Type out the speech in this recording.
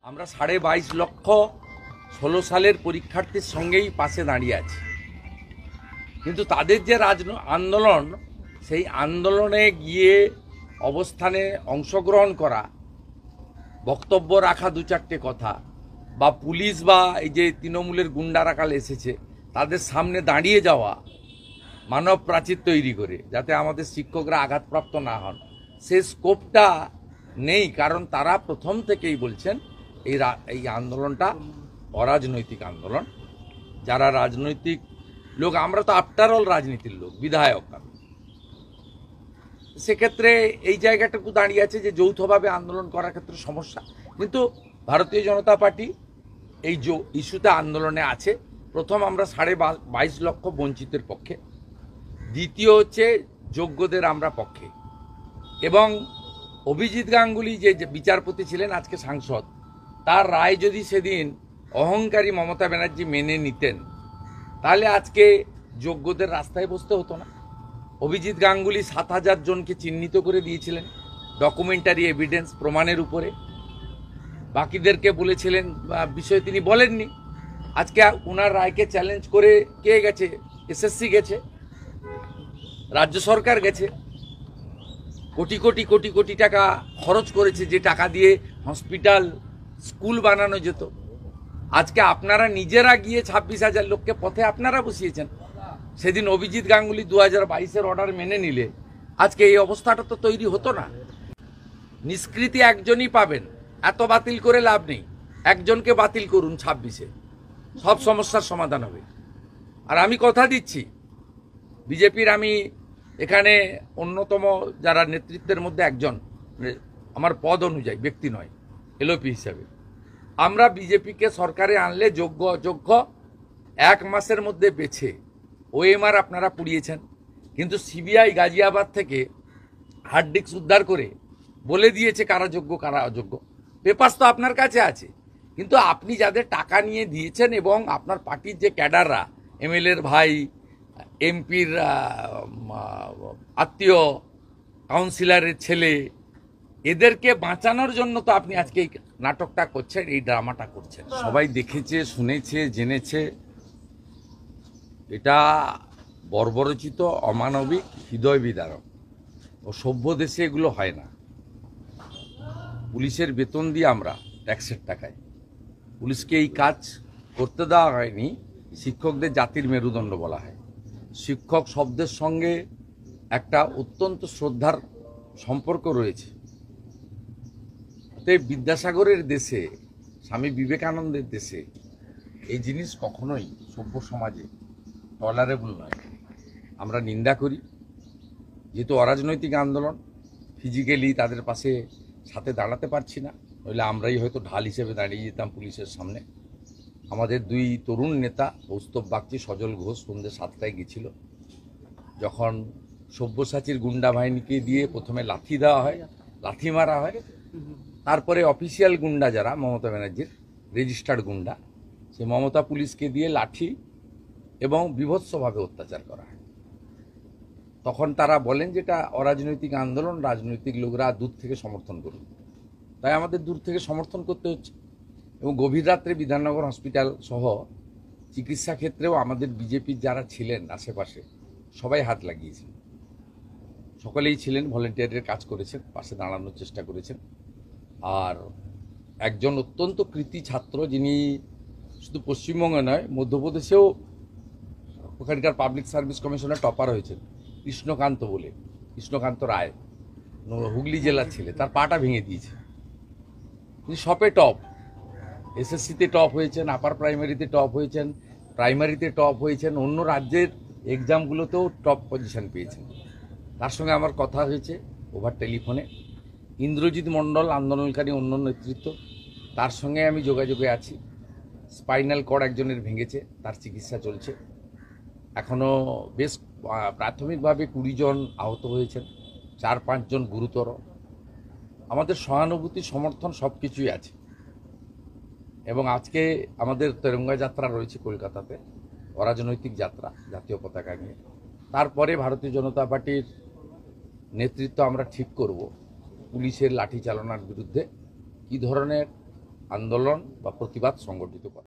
আমরা 22.5 লক্ষ 16 সালের পরীক্ষার্থীর সঙ্গেই পাশে দাঁড়িয়ে আছি। কিন্তু তাদের যে আন্দোলন, সেই আন্দোলনে গিয়ে অবস্থানে অংশগ্রহণ করা, বক্তব্য রাখা দু চারটে কথা, বা পুলিশ বা এই যে তৃণমূলের গুন্ডারাকাল এসেছে তাদের সামনে দাঁড়িয়ে যাওয়া, মানব প্রাচীর তৈরি করে যাতে আমাদের শিক্ষকরা আঘাতপ্রাপ্ত না হন, সে স্কোপটা নেই। কারণ তারা প্রথম থেকেই বলছেন এই আন্দোলনটা অরাজনৈতিক আন্দোলন। যারা রাজনৈতিক লোক, আমরা তো আফটার অল রাজনীতির লোক, বিধায়ক। সেক্ষেত্রে এই জায়গাটুকু দাঁড়িয়ে আছে যে যৌথভাবে আন্দোলন করার ক্ষেত্রে সমস্যা। কিন্তু ভারতীয় জনতা পার্টি এই ইস্যুতে আন্দোলনে আছে। প্রথম, আমরা 22.5 লক্ষ বঞ্চিতের পক্ষে। দ্বিতীয় হচ্ছে যোগ্যদের আমরা পক্ষে। এবং অভিজিৎ গাঙ্গুলি যে বিচারপতি ছিলেন, আজকে সাংসদ, তার রায় যদি সেদিন অহংকারী মমতা ব্যানার্জি মেনে নিতেন, তাহলে আজকে যোগ্যদের রাস্তায় বসতে হতো না। অভিজিৎ গাঙ্গুলি 7,000 জনকে চিহ্নিত করে দিয়েছিলেন ডকুমেন্টারি এভিডেন্স প্রমাণের উপরে। বাকিদেরকে বলেছিলেন বিষয়ে তিনি বলেননি। আজকে ওনার রায়কে চ্যালেঞ্জ করে কে গেছে? এসএসসি গেছে, রাজ্য সরকার গেছে, কোটি কোটি কোটি কোটি টাকা খরচ করেছে, যে টাকা দিয়ে হসপিটাল, স্কুল বানানো যেত। আজকে আপনারা নিজেরা গিয়ে 26,000 লোককে পথে আপনারা বসিয়েছেন। সেদিন অভিজিৎ গাঙ্গুলি 2022-এর অর্ডার মেনে নিলে আজকে এই অবস্থাটা তো তৈরি হতো না। নিষ্কৃতি একজনই পাবেন, এত বাতিল করে লাভ নেই। একজনকে বাতিল করুন 26-এ, সব সমস্যার সমাধান হবে। আর আমি কথা দিচ্ছি, বিজেপির আমি এখানে অন্যতম যারা নেতৃত্বের মধ্যে একজন, আমার পদ অনুযায়ী, ব্যক্তি নয়, এলওপি হিসাবে, আমরা বিজেপিকে সরকারে আনলে যোগ্য অযোগ্য 1 মাসের মধ্যে বেছে ওএমআর আপনারা পুড়িয়েছেন। কিন্তু সিবিআই গাজিয়াবাদ থেকে হার্ড ডিস্ক উদ্ধার করে বলে দিয়েছে কারা যোগ্য কারা অযোগ্য। পেপারস তো আপনার কাছে আছে। কিন্তু আপনি যাদের টাকা নিয়ে দিয়েছেন এবং আপনার পার্টির যে ক্যাডাররা, এমএলএর ভাই, এমপির আত্মীয়, কাউন্সিলরের ছেলে, এদেরকে বাঁচানোর জন্য তো আপনি আজকে এই নাটকটা করছেন, এই ড্রামাটা করছেন। সবাই দেখেছে, শুনেছে, জেনেছে। এটা বর্বরচিত, অমানবিক, হৃদয় বিদারক। ও সভ্য দেশে এগুলো হয় না। পুলিশের বেতন দিয়ে আমরা ট্যাক্সের টাকায় পুলিশকে এই কাজ করতে দেওয়া হয়নি। শিক্ষকদের জাতির মেরুদণ্ড বলা হয়। শিক্ষক শব্দের সঙ্গে একটা অত্যন্ত শ্রদ্ধার সম্পর্ক রয়েছে। তাই বিদ্যাসাগরের দেশে, স্বামী বিবেকানন্দের দেশে এই জিনিস কখনোই সভ্য সমাজে টলারেবল নয়। আমরা নিন্দা করি। যেহেতু অরাজনৈতিক আন্দোলন, ফিজিক্যালি তাদের পাশে সাথে দাঁড়াতে পারছি না, নইলে আমরাই হয়তো ঢাল হিসেবে দাঁড়িয়ে যেতাম পুলিশের সামনে। আমাদের 2 তরুণ নেতা, কৌস্তব বাগচি, সজল ঘোষ, সন্ধ্যে 7টায় গেছিল। যখন সব্যসাচীর গুন্ডা বাহিনীকে দিয়ে প্রথমে লাথি দেওয়া হয়, লাথি মারা হয়, তারপরে অফিসিয়াল গুন্ডা যারা মমতা ব্যানার্জির রেজিস্টার্ড গুন্ডা, সে মমতা পুলিশকে দিয়ে লাঠি এবং বিভৎসভাবে অত্যাচার করা হয়। তখন তারা বলেন যেটা অরাজনৈতিক আন্দোলন, রাজনৈতিক লোকরা দূর থেকে সমর্থন করুন। তাই আমাদের দূর থেকে সমর্থন করতে হচ্ছে। এবং গভীর রাত্রে বিধাননগর হসপিটাল সহ চিকিৎসা ক্ষেত্রেও আমাদের বিজেপির যারা ছিলেন আশেপাশে সবাই হাত লাগিয়েছেন। সকলেই ছিলেন, ভলেন্টিয়ারের কাজ করেছেন, পাশে দাঁড়ানোর চেষ্টা করেছেন। আর একজন অত্যন্ত কৃতী ছাত্র, যিনি শুধু পশ্চিমবঙ্গে নয়, মধ্যপ্রদেশেও ওখানকার পাবলিক সার্ভিস কমিশনের টপার হয়েছেন, কৃষ্ণকান্ত রায়, হুগলি জেলার ছেলে, তার পাটা ভেঙে দিয়েছে। তিনি সপে টপ, এসএসসিতে টপ হয়েছেন, আপার প্রাইমারিতে টপ হয়েছেন, প্রাইমারিতে টপ হয়েছেন, অন্য রাজ্যের এক্সামগুলোতেও টপ পজিশন পেয়েছেন। তার সঙ্গে আমার কথা হয়েছে ওভার টেলিফোনে। ইন্দ্রজিৎ মণ্ডল, আন্দোলনকারী অন্য নেতৃত্ব, তার সঙ্গে আমি যোগাযোগে আছি। স্পাইনাল কর্ড একজনের ভেঙেছে, তার চিকিৎসা চলছে। এখনও বেশ প্রাথমিকভাবে 20 জন আহত হয়েছেন, 4-5 জন গুরুতর। আমাদের সহানুভূতি, সমর্থন সব কিছুই আছে। এবং আজকে আমাদের তেরঙ্গা যাত্রা রয়েছে কলকাতাতে, অরাজনৈতিক যাত্রা, জাতীয় পতাকা নিয়ে। তারপরে ভারতীয় জনতা পার্টির নেতৃত্ব আমরা ঠিক করব পুলিশের লাঠি চালনার বিরুদ্ধে কী ধরনের আন্দোলন বা প্রতিবাদ সংগঠিত করে।